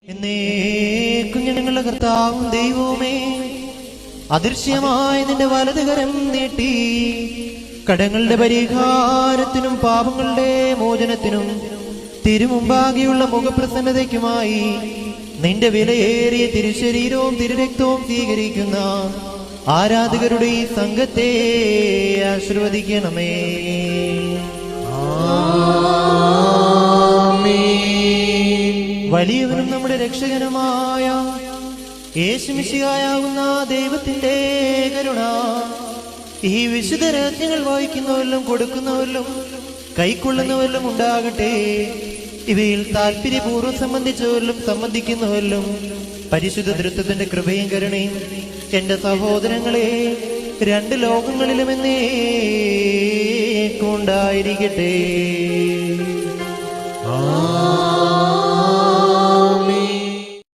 എന്നേക്കും ഞങ്ങളുടെ കർത്താവും ദൈവവുമേ, അദൃശ്യമായ നിന്റെ വലതുകരം നീട്ടി കടങ്ങളുടെ പരിഹാരത്തിനും പാപങ്ങളുടെ മോചനത്തിനും തിരുമുമ്പാകെയുള്ള മുഖപ്രസന്നതയ്ക്കുമായി നിന്റെ വിലയേറിയ തിരുശരീരവും തിരുരക്തവും സ്വീകരിക്കുന്ന ആരാധകരുടെ ഈ സംഘത്തെ ആശീർവദിക്കണമേ. വലിയവനും നമ്മുടെ രക്ഷകനുമായ യേശുമിശിഹായാകുന്ന ദൈവത്തിന്റെ കരുണ ഈ വിശുദ്ധ രഹസ്യങ്ങൾ വായിക്കുന്നവരിലും കൊടുക്കുന്നവരിലും കൈക്കൊള്ളുന്നവരിലും ഉണ്ടാകട്ടെ. ഇവയിൽ താല്പര്യപൂർവ്വം സംബന്ധിച്ചവരിലും സംബന്ധിക്കുന്നവരിലും പരിശുദ്ധ തൃത്വത്തിന്റെ കൃപയും കരുണയും എന്റെ സഹോദരങ്ങളെ രണ്ട് ലോകങ്ങളിലും എന്നേക്കും ഉണ്ടായിരിക്കട്ടെ.